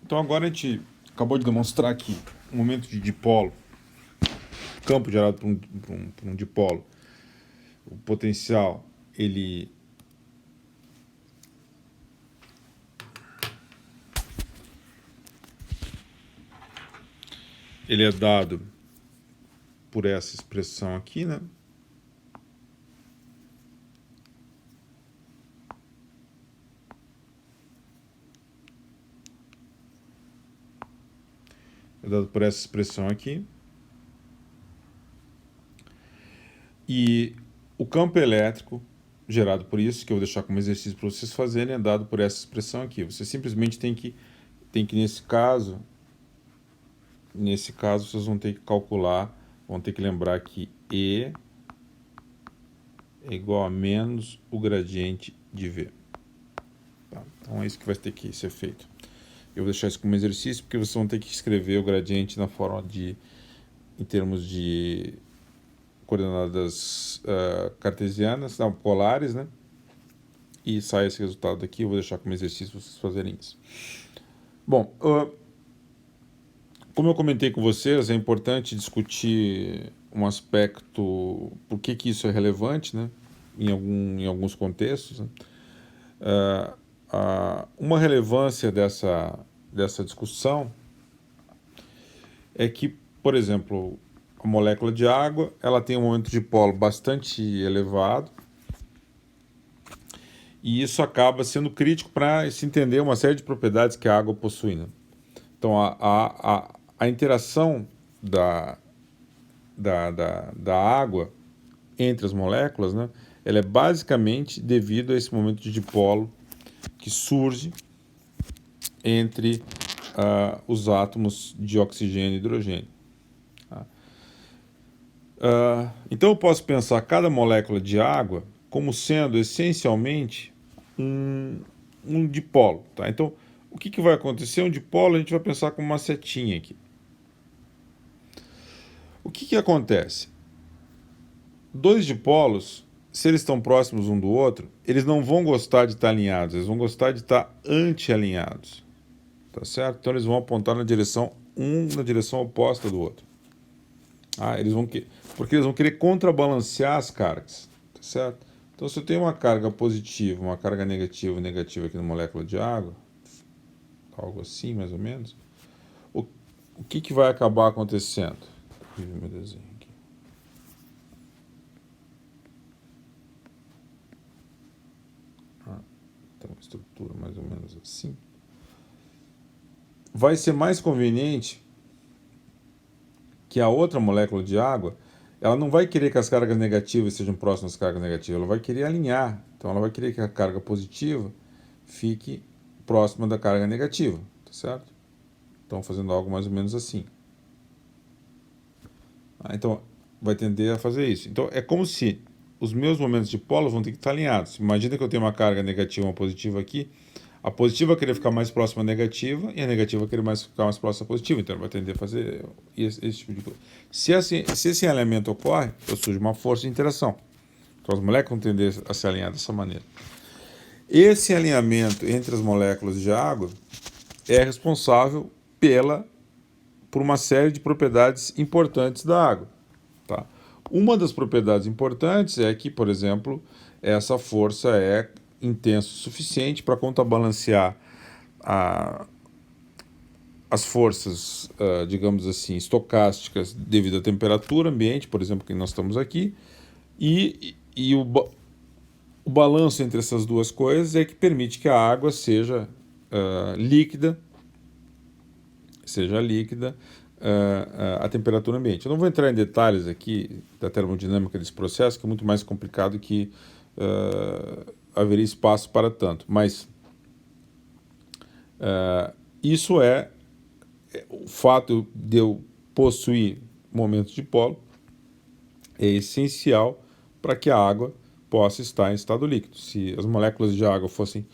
Então agora a gente acabou de demonstrar que o momento de dipolo, campo gerado por um dipolo, o potencial, ele é dado por essa expressão aqui, né? É dado por essa expressão aqui. E o campo elétrico gerado por isso, que eu vou deixar como exercício para vocês fazerem, é dado por essa expressão aqui. Você simplesmente tem que nesse caso, vocês vão ter que calcular, vão ter que lembrar que E é igual a menos o gradiente de V. Tá? Então é isso que vai ter que ser feito. Eu vou deixar isso como exercício, porque vocês vão ter que escrever o gradiente na forma em termos de coordenadas cartesianas, não, polares, né? E sai esse resultado daqui. Eu vou deixar como exercício para vocês fazerem isso. Bom, como eu comentei com vocês, é importante discutir um aspecto, por que isso é relevante, né? Em alguns contextos, né? Uma relevância dessa discussão é que, por exemplo, a molécula de água, ela tem um momento de dipolo bastante elevado, e isso acaba sendo crítico para se entender uma série de propriedades que a água possui, né? Então, a interação da água entre as moléculas, né, ela é basicamente devido a esse momento de dipolo que surge entre os átomos de oxigênio e hidrogênio. Tá? Então eu posso pensar cada molécula de água como sendo essencialmente um dipolo. Tá? Então, o que vai acontecer? Um dipolo a gente vai pensar como uma setinha aqui. O que acontece? Dois dipolos, se eles estão próximos um do outro, eles não vão gostar de estar alinhados, eles vão gostar de estar anti-alinhados. Tá certo? Então eles vão apontar na direção oposta do outro. Porque eles vão querer contrabalancear as cargas. Tá certo? Então se eu tenho uma carga positiva, uma carga negativa e negativa aqui na molécula de água, algo assim mais ou menos, o que vai acabar acontecendo? Deixa eu ver meu desenho aqui. Então, estrutura mais ou menos assim. Vai ser mais conveniente que a outra molécula de água, ela não vai querer que as cargas negativas sejam próximas às cargas negativas, ela vai querer alinhar. Então ela vai querer que a carga positiva fique próxima da carga negativa, tá certo? Então fazendo algo mais ou menos assim. Então vai tender a fazer isso. Então é como se os meus momentos de polo vão ter que estar alinhados. Imagina que eu tenho uma carga negativa e uma positiva aqui. A positiva vai querer ficar mais próxima à negativa e a negativa vai querer ficar mais próxima à positiva. Então, ele vai tender a fazer esse tipo de coisa. Se esse alinhamento ocorre, surge uma força de interação. Então, as moléculas vão tender a se alinhar dessa maneira. Esse alinhamento entre as moléculas de água é responsável por uma série de propriedades importantes da água. Tá? Uma das propriedades importantes é que, por exemplo, essa força é intenso o suficiente para contrabalancear as forças, digamos assim, estocásticas devido à temperatura ambiente, por exemplo, que nós estamos aqui, e o balanço entre essas duas coisas é que permite que a água seja líquida a temperatura ambiente. Eu não vou entrar em detalhes aqui da termodinâmica desse processo, que é muito mais complicado que haveria espaço para tanto, mas isso o fato de eu possuir momentos de polo é essencial para que a água possa estar em estado líquido. Se as moléculas de água fossem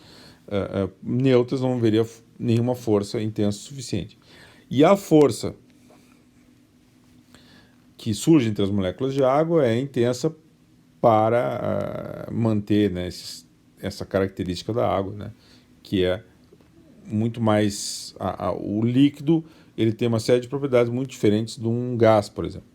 neutras, não haveria nenhuma força intensa o suficiente. E a força que surge entre as moléculas de água é intensa para manter, né, essa característica da água, né, que é muito mais... o líquido ele tem uma série de propriedades muito diferentes de um gás, por exemplo.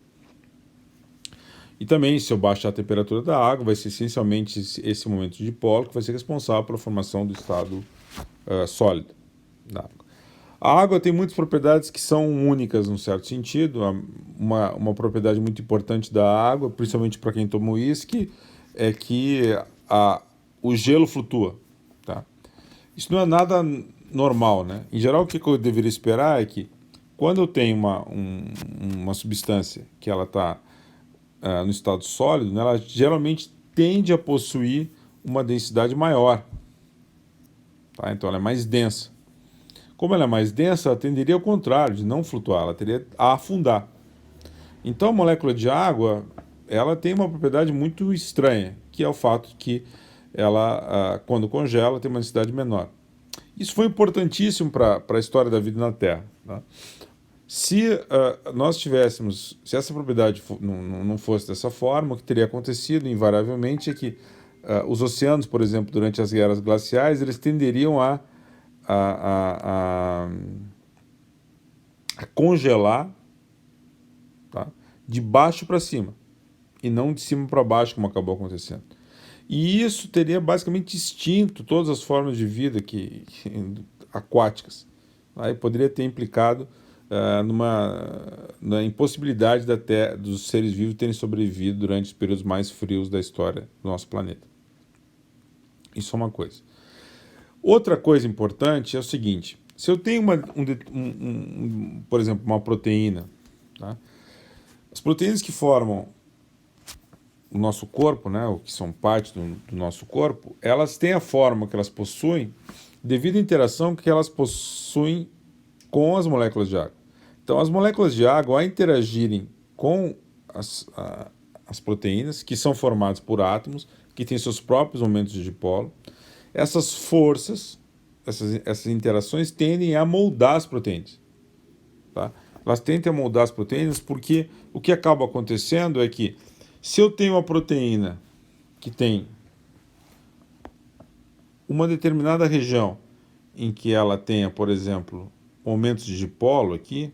E também, se eu baixar a temperatura da água, vai ser essencialmente esse momento de dipolo que vai ser responsável pela formação do estado sólido da água. A água tem muitas propriedades que são únicas, num certo sentido. Uma propriedade muito importante da água, principalmente para quem toma uísque, é que o gelo flutua. Tá? Isso não é nada normal, né? Em geral, o que eu deveria esperar é que, quando eu tenho uma substância que ela está no estado sólido, né, ela geralmente tende a possuir uma densidade maior. Tá? Então ela é mais densa. Como ela é mais densa, ela tenderia ao contrário, de não flutuar, ela teria a afundar. Então a molécula de água, ela tem uma propriedade muito estranha, que é o fato de que ela, quando congela, tem uma densidade menor. Isso foi importantíssimo para a história da vida na Terra. Tá? Se se essa propriedade não fosse dessa forma, o que teria acontecido invariavelmente é que os oceanos, por exemplo, durante as guerras glaciais, eles tenderiam a congelar, tá? De baixo para cima e não de cima para baixo, como acabou acontecendo. E isso teria basicamente extinto todas as formas de vida aquáticas. Aí poderia ter implicado na impossibilidade dos seres vivos terem sobrevivido durante os períodos mais frios da história do nosso planeta. Isso é uma coisa. Outra coisa importante é o seguinte: se eu tenho por exemplo, uma proteína, tá? As proteínas que formam o nosso corpo, né, ou que são parte do nosso corpo, elas têm a forma que elas possuem devido à interação que elas possuem com as moléculas de água. Então, as moléculas de água, ao interagirem com as proteínas, que são formadas por átomos, que têm seus próprios momentos de dipolo, essas forças, essas interações tendem a moldar as proteínas. Tá? Elas tendem a moldar as proteínas porque o que acaba acontecendo é que, se eu tenho uma proteína que tem uma determinada região em que ela tenha, por exemplo, momentos de dipolo aqui,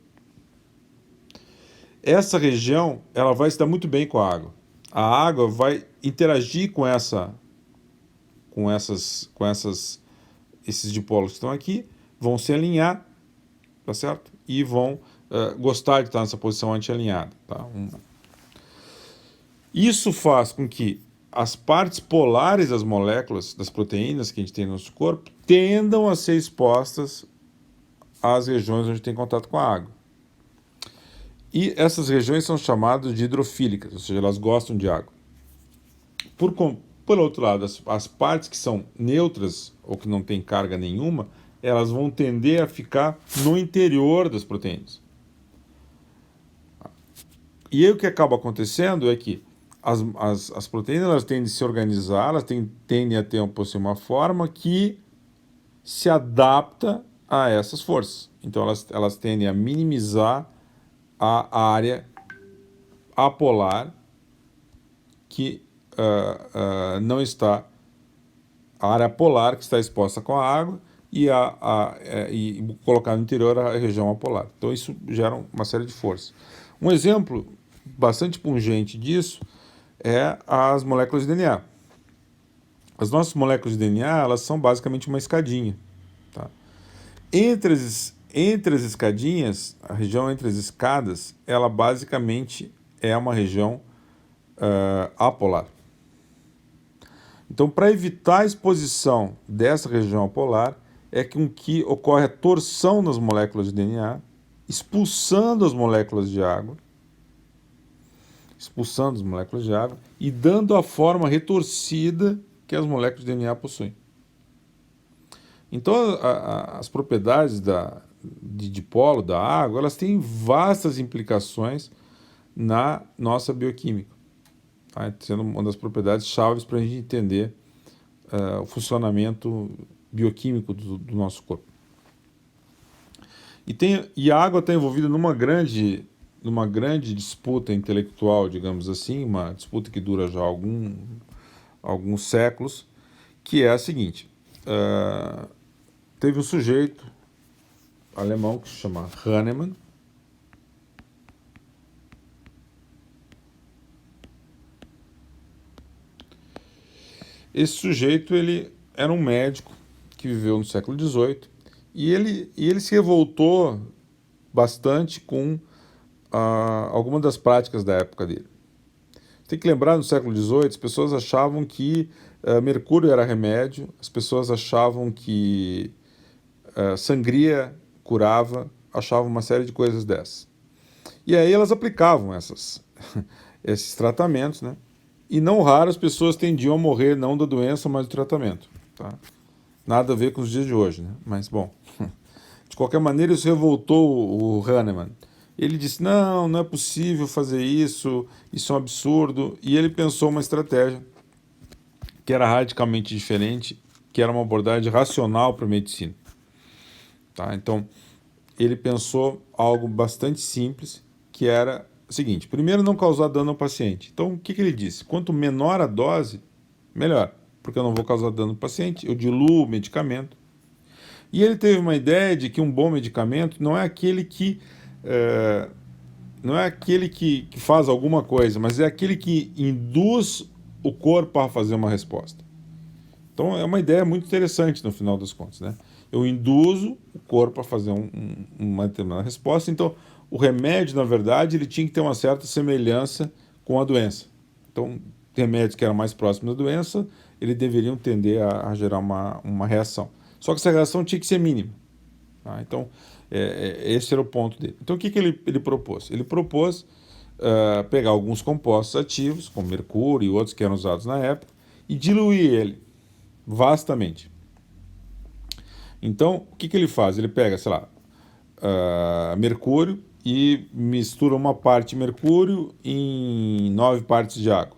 essa região ela vai se dar muito bem com a água. A água vai interagir com esses dipolos que estão aqui, vão se alinhar, tá certo? E vão gostar de estar nessa posição anti-alinhada. Tá? Isso faz com que as partes polares das moléculas, das proteínas que a gente tem no nosso corpo, tendam a ser expostas às regiões onde tem contato com a água. E essas regiões são chamadas de hidrofílicas, ou seja, elas gostam de água. Por outro lado, as partes que são neutras ou que não têm carga nenhuma, elas vão tender a ficar no interior das proteínas. E aí o que acaba acontecendo é que as proteínas elas tendem a se organizar, elas tendem a ter uma forma que se adapta a essas forças. Então elas tendem a minimizar a área apolar que não está, a área polar que está exposta com a água e colocar no interior a região apolar. Então isso gera uma série de forças. Um exemplo bastante pungente disso é as moléculas de DNA. As nossas moléculas de DNA elas são basicamente uma escadinha. Tá? Entre as escadinhas, a região entre as escadas, ela basicamente é uma região apolar. Então, para evitar a exposição dessa região apolar, é com que ocorre a torção nas moléculas de DNA, expulsando as moléculas de água, e dando a forma retorcida que as moléculas de DNA possuem. Então, as propriedades de dipolo da água, elas têm vastas implicações na nossa bioquímica, tá? Sendo uma das propriedades chaves para a gente entender o funcionamento bioquímico do nosso corpo. E a água está envolvida numa grande disputa intelectual, digamos assim, uma disputa que dura já alguns séculos, que é a seguinte: teve um sujeito alemão que se chama Hahnemann. Esse sujeito, ele era um médico que viveu no século XVIII e ele se revoltou bastante com algumas das práticas da época dele. Tem que lembrar, no século XVIII, as pessoas achavam que mercúrio era remédio, as pessoas achavam que sangria curava, achavam uma série de coisas dessas. E aí elas aplicavam esses tratamentos, né? E não raro as pessoas tendiam a morrer não da doença, mas do tratamento. Tá? Nada a ver com os dias de hoje, né? Mas, bom, de qualquer maneira, isso revoltou o Hahnemann. Ele disse, não é possível fazer isso é um absurdo. E ele pensou uma estratégia que era radicalmente diferente, que era uma abordagem racional para a medicina. Tá? Então, ele pensou algo bastante simples, que era o seguinte: primeiro, não causar dano ao paciente. Então, o que ele disse? Quanto menor a dose, melhor, porque eu não vou causar dano ao paciente, eu diluo o medicamento. E ele teve uma ideia de que um bom medicamento não é aquele que faz alguma coisa, mas é aquele que induz o corpo a fazer uma resposta. Então é uma ideia muito interessante no final das contas, né? Eu induzo o corpo a fazer uma determinada resposta. Então o remédio, na verdade, ele tinha que ter uma certa semelhança com a doença. Então remédios que eram mais próximos da doença, eles deveriam tender a gerar uma reação. Só que essa reação tinha que ser mínima. Tá? Então esse era o ponto dele. Então o que ele propôs? Ele propôs pegar alguns compostos ativos, como mercúrio e outros que eram usados na época, e diluir ele vastamente. Então, o que ele faz? Ele pega, sei lá, mercúrio e mistura uma parte de mercúrio em 9 partes de água.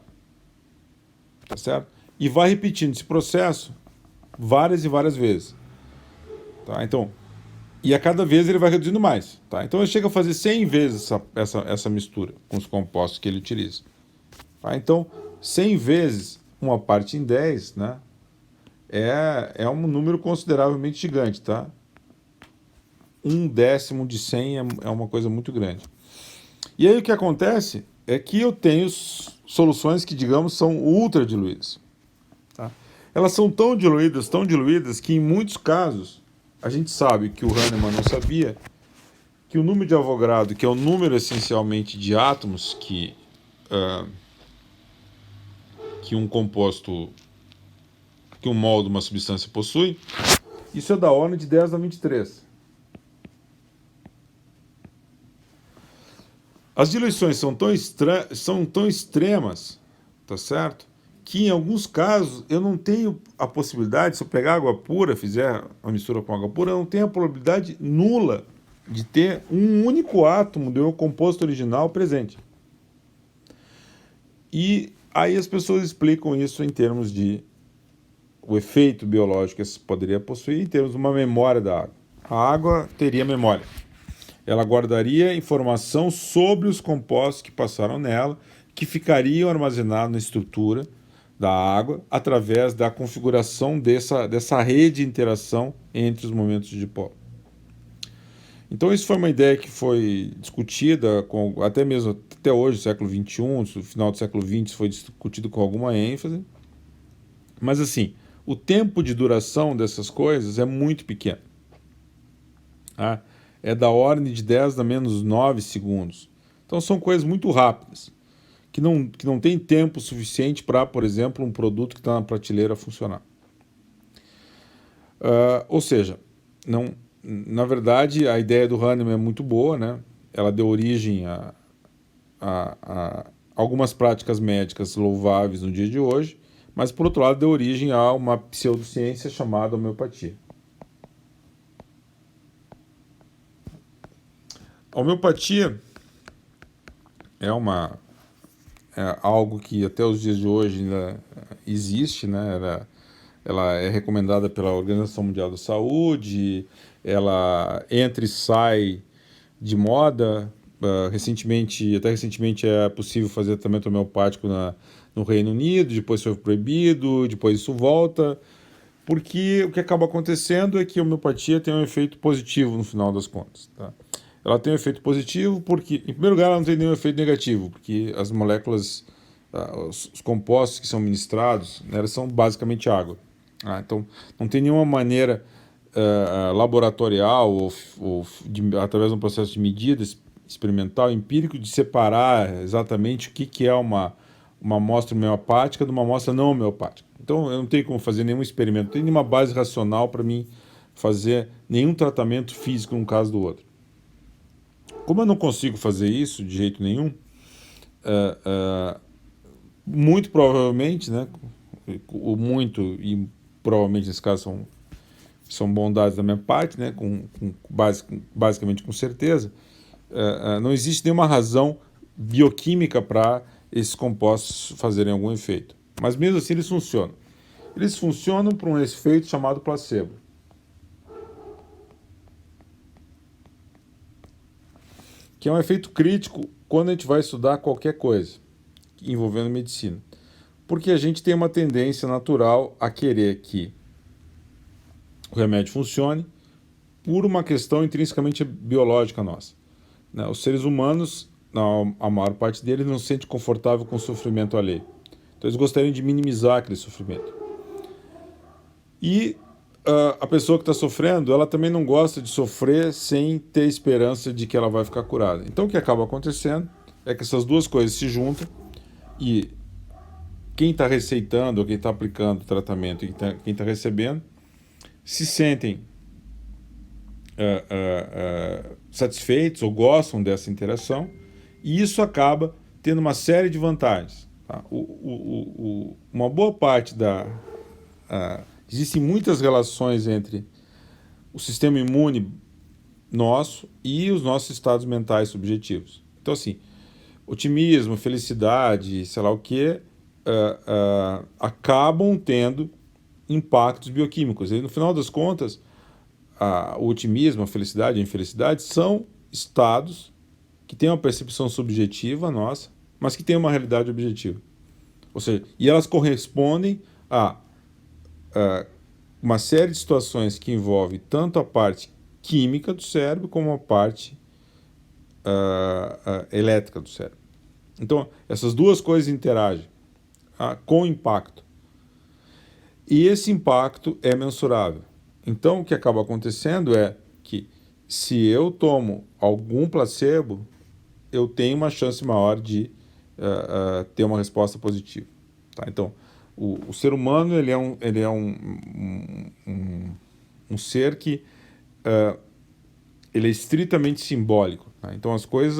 Tá certo? E vai repetindo esse processo várias e várias vezes. Tá? Então, e a cada vez ele vai reduzindo mais. Tá? Então ele chega a fazer 100 vezes essa mistura com os compostos que ele utiliza. Tá? Então, 100 vezes uma parte em 10, né, é um número consideravelmente gigante. Tá? 1/10 de 100 é uma coisa muito grande. E aí o que acontece é que eu tenho soluções que, digamos, são ultra diluídas. Tá? Elas são tão diluídas, que em muitos casos a gente sabe que o Hahnemann não sabia que o número de Avogadro, que é o número essencialmente de átomos que um composto, que um mol de uma substância possui, isso é da ordem de 10 a 23. As diluições são tão extremas, tá certo? Que em alguns casos eu não tenho a possibilidade, se eu pegar água pura, fizer a mistura com água pura, eu não tenho a probabilidade nula de ter um único átomo do meu composto original presente. E aí as pessoas explicam isso em termos de o efeito biológico que isso poderia possuir, em termos de uma memória da água. A água teria memória. Ela guardaria informação sobre os compostos que passaram nela, que ficariam armazenados na estrutura da água através da configuração dessa rede de interação entre os momentos de polo. Então isso foi uma ideia que foi discutida até hoje, século XXI, no final do século XX foi discutido com alguma ênfase. Mas assim, o tempo de duração dessas coisas é muito pequeno. Tá? É da ordem de 10 a menos 9 segundos. Então são coisas muito rápidas, que não tem tempo suficiente para, por exemplo, um produto que está na prateleira funcionar. Ou seja, na verdade, a ideia do Hahnemann é muito boa, né? Ela deu origem a algumas práticas médicas louváveis no dia de hoje, mas, por outro lado, deu origem a uma pseudociência chamada homeopatia. A homeopatia é algo que até os dias de hoje ainda existe, né? Ela é recomendada pela Organização Mundial da Saúde, ela entra e sai de moda. Até recentemente é possível fazer tratamento homeopático no Reino Unido, depois foi proibido, depois isso volta. Porque o que acaba acontecendo é que a homeopatia tem um efeito positivo no final das contas. Tá? Ela tem um efeito positivo porque, em primeiro lugar, ela não tem nenhum efeito negativo, porque as moléculas, os compostos que são ministrados, né, elas são basicamente água. Então, não tem nenhuma maneira laboratorial ou através de um processo de medida experimental, empírico, de separar exatamente o que é uma amostra homeopática de uma amostra não homeopática. Então, eu não tenho como fazer nenhum experimento, não tem nenhuma base racional para mim fazer nenhum tratamento físico num caso do outro. Como eu não consigo fazer isso de jeito nenhum, muito provavelmente, né, o muito e provavelmente nesse caso são bondades da minha parte, né, basicamente com certeza, não existe nenhuma razão bioquímica para esses compostos fazerem algum efeito. Mas mesmo assim eles funcionam. Eles funcionam por um efeito chamado placebo. Que é um efeito crítico quando a gente vai estudar qualquer coisa envolvendo medicina. Porque a gente tem uma tendência natural a querer que o remédio funcione por uma questão intrinsecamente biológica nossa. Os seres humanos, a maior parte deles, não se sente confortável com o sofrimento alheio. Então eles gostariam de minimizar aquele sofrimento. E a pessoa que está sofrendo, ela também não gosta de sofrer sem ter esperança de que ela vai ficar curada. Então o que acaba acontecendo é que essas duas coisas se juntam e quem está receitando ou quem está aplicando o tratamento e quem está recebendo se sentem satisfeitos ou gostam dessa interação e isso acaba tendo uma série de vantagens. Tá? Uma boa parte existem muitas relações entre o sistema imune nosso e os nossos estados mentais subjetivos. Então, assim, otimismo, felicidade, sei lá o que, acabam tendo impactos bioquímicos. E, no final das contas, o otimismo, a felicidade e a infelicidade são estados que têm uma percepção subjetiva nossa, mas que têm uma realidade objetiva. Ou seja, e elas correspondem a uma série de situações que envolvem tanto a parte química do cérebro como a parte elétrica do cérebro. Então, essas duas coisas interagem com impacto. E esse impacto é mensurável. Então, o que acaba acontecendo é que se eu tomo algum placebo, eu tenho uma chance maior de ter uma resposta positiva. Tá? Então, o ser humano ele é um ser que ele é estritamente simbólico. Tá? Então, as coisas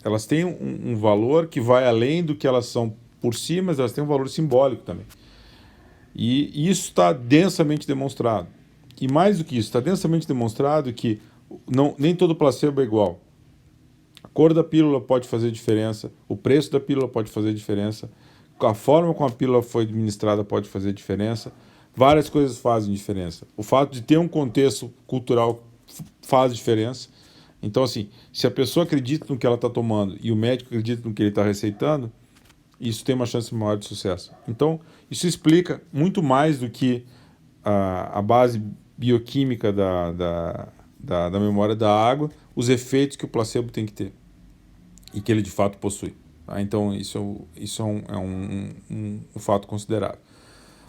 elas têm um valor que vai além do que elas são por si, mas elas têm um valor simbólico também. E isso está densamente demonstrado. E mais do que isso, está densamente demonstrado que nem todo placebo é igual. A cor da pílula pode fazer diferença, o preço da pílula pode fazer diferença, a forma como a pílula foi administrada pode fazer diferença, várias coisas fazem diferença. O fato de ter um contexto cultural faz diferença. Então, assim, se a pessoa acredita no que ela está tomando e o médico acredita no que ele está receitando, isso tem uma chance maior de sucesso. Então, isso explica muito mais do que a base bioquímica da memória da água, os efeitos que o placebo tem que ter e que ele de fato possui. Tá? Então, isso é um fato considerável.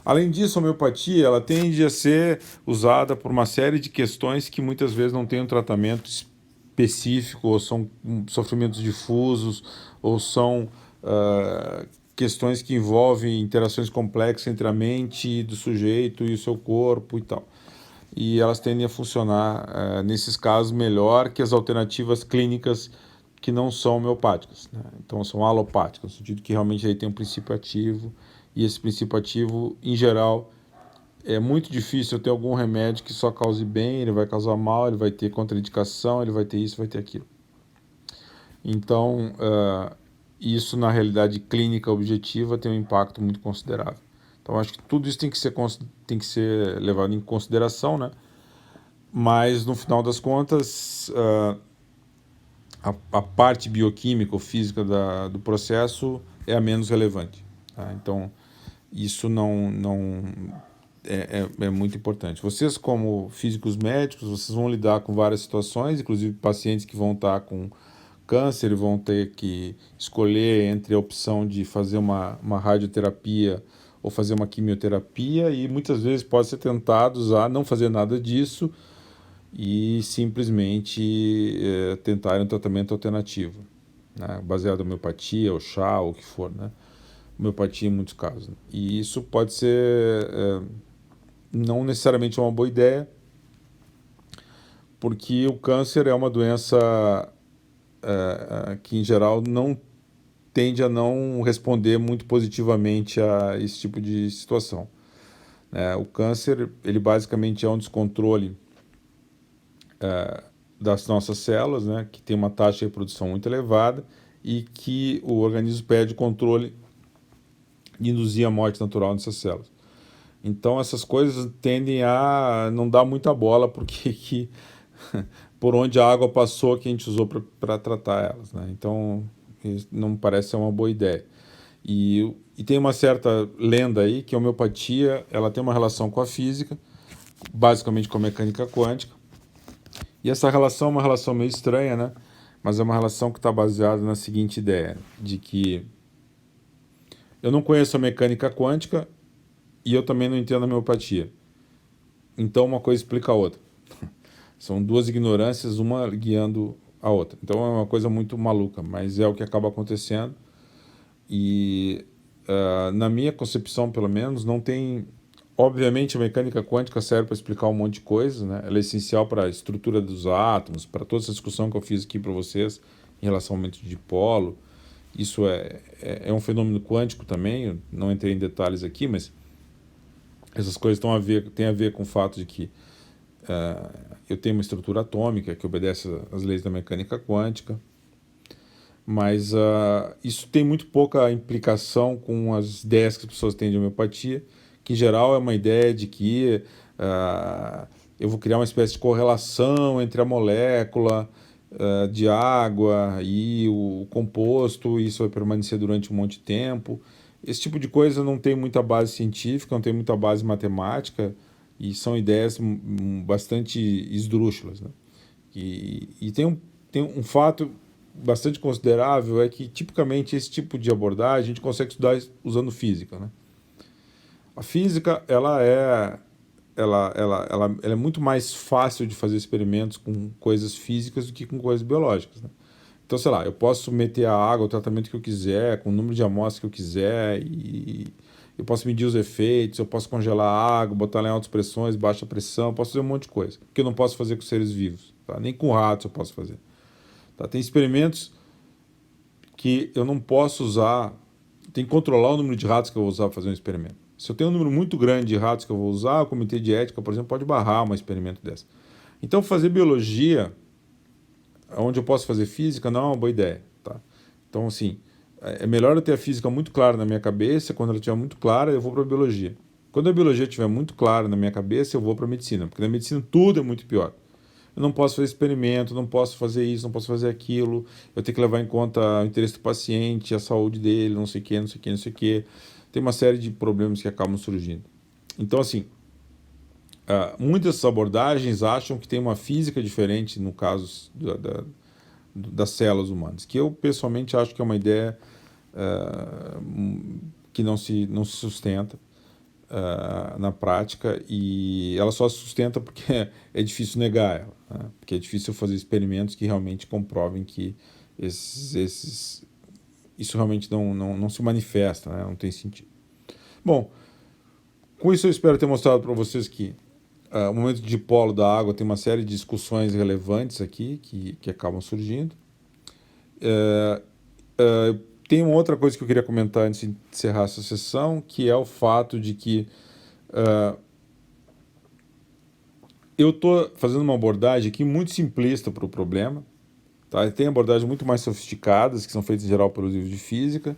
Além disso, a homeopatia ela tende a ser usada por uma série de questões que muitas vezes não têm um tratamento específico, ou são sofrimentos difusos, ou são questões que envolvem interações complexas entre a mente do sujeito e o seu corpo e tal. E elas tendem a funcionar, nesses casos, melhor que as alternativas clínicas que não são homeopáticas, né? Então, são alopáticas, no sentido que realmente aí tem um princípio ativo, e esse princípio ativo, em geral, é muito difícil ter algum remédio que só cause bem, ele vai causar mal, ele vai ter contraindicação, ele vai ter isso, vai ter aquilo. Então, isso na realidade clínica objetiva tem um impacto muito considerável. Então, acho que tudo isso tem que ser levado em consideração, né? Mas, no final das contas, a parte bioquímica ou física do processo é a menos relevante. Tá? Então, isso não é muito importante. Vocês, como físicos médicos, vocês vão lidar com várias situações, inclusive pacientes que vão estar com câncer e vão ter que escolher entre a opção de fazer uma radioterapia ou fazer uma quimioterapia, e muitas vezes pode ser tentados a não fazer nada disso e simplesmente tentarem um tratamento alternativo, né, baseado em homeopatia, ou chá, ou o que for, né? Homeopatia em muitos casos. E isso pode ser não necessariamente uma boa ideia, porque o câncer é uma doença que, em geral, não tende a não responder muito positivamente a esse tipo de situação. O câncer, ele basicamente é um descontrole das nossas células, né, que tem uma taxa de reprodução muito elevada e que o organismo perde o controle de induzir a morte natural nessas células. Então essas coisas tendem a não dar muita bola porque por onde a água passou que a gente usou para tratar elas, né? Então isso não me parece ser uma boa ideia. E tem uma certa lenda aí que a homeopatia ela tem uma relação com a física, basicamente com a mecânica quântica. E essa relação é uma relação meio estranha, né? Mas é uma relação que está baseada na seguinte ideia, de que eu não conheço a mecânica quântica e eu também não entendo a homeopatia. Então uma coisa explica a outra. São duas ignorâncias, uma guiando a outra. Então é uma coisa muito maluca, mas é o que acaba acontecendo. E na minha concepção, pelo menos, não tem... Obviamente a mecânica quântica serve para explicar um monte de coisas, né? Ela é essencial para a estrutura dos átomos, para toda essa discussão que eu fiz aqui para vocês em relação ao aumento de dipolo. Isso é um fenômeno quântico também, eu não entrei em detalhes aqui, mas essas coisas têm a ver com o fato de que eu tenho uma estrutura atômica que obedece às leis da mecânica quântica, mas isso tem muito pouca implicação com as ideias que as pessoas têm de homeopatia, que em geral é uma ideia de que eu vou criar uma espécie de correlação entre a molécula de água e o composto, e isso vai permanecer durante um monte de tempo. Esse tipo de coisa não tem muita base científica, não tem muita base matemática, e são ideias bastante esdrúxulas, né? E tem um fato bastante considerável, é que tipicamente esse tipo de abordagem a gente consegue estudar usando física, né? A física ela é muito mais fácil de fazer experimentos com coisas físicas do que com coisas biológicas, né? Então, sei lá, eu posso submeter a água ao tratamento que eu quiser, com o número de amostras que eu quiser, e eu posso medir os efeitos, eu posso congelar a água, botar ela em altas pressões, baixa pressão, eu posso fazer um monte de coisa, que eu não posso fazer com seres vivos, tá? Nem com ratos eu posso fazer. Tá? Tem experimentos que eu não posso usar, tem que controlar o número de ratos que eu vou usar para fazer um experimento. Se eu tenho um número muito grande de ratos que eu vou usar, o comitê de ética, por exemplo, pode barrar um experimento desse. Então, fazer biologia, onde eu posso fazer física, não é uma boa ideia. Tá? Então, assim, é melhor eu ter a física muito clara na minha cabeça. Quando ela estiver muito clara, eu vou para a biologia. Quando a biologia estiver muito clara na minha cabeça, eu vou para a medicina, porque na medicina tudo é muito pior. Eu não posso fazer experimento, não posso fazer isso, não posso fazer aquilo, eu tenho que levar em conta o interesse do paciente, a saúde dele, não sei o que, não sei o que, não sei o que. Tem uma série de problemas que acabam surgindo. Então, assim, muitas dessas abordagens acham que tem uma física diferente no caso das células humanas, que eu pessoalmente acho que é uma ideia que não se sustenta na prática, e ela só se sustenta porque é difícil negar ela, né? Porque é difícil fazer experimentos que realmente comprovem que isso realmente não se manifesta, né? Não tem sentido. Bom, com isso eu espero ter mostrado para vocês que o momento de dipolo da água tem uma série de discussões relevantes aqui que acabam surgindo. Tem uma outra coisa que eu queria comentar antes de encerrar essa sessão, que é o fato de que eu estou fazendo uma abordagem aqui muito simplista para o problema. Tá? Tem abordagens muito mais sofisticadas, que são feitas em geral pelos livros de física,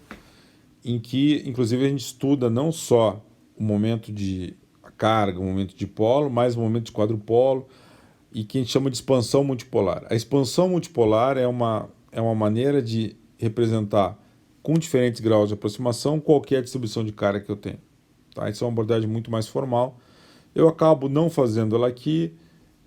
em que, inclusive, a gente estuda não só o momento de carga, o momento de polo, mas o momento de quadrupolo, e que a gente chama de expansão multipolar. A expansão multipolar é uma maneira de representar, com diferentes graus de aproximação, qualquer distribuição de carga que eu tenho. Tá? Isso é uma abordagem muito mais formal, Eu acabo não fazendo ela aqui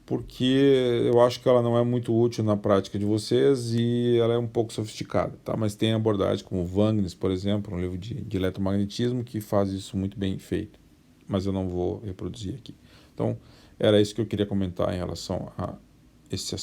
porque eu acho que ela não é muito útil na prática de vocês e ela é um pouco sofisticada, tá? Mas tem abordagens como Wagner, por exemplo, um livro de eletromagnetismo que faz isso muito bem feito, mas eu não vou reproduzir aqui. Então, era isso que eu queria comentar em relação a esse aspecto.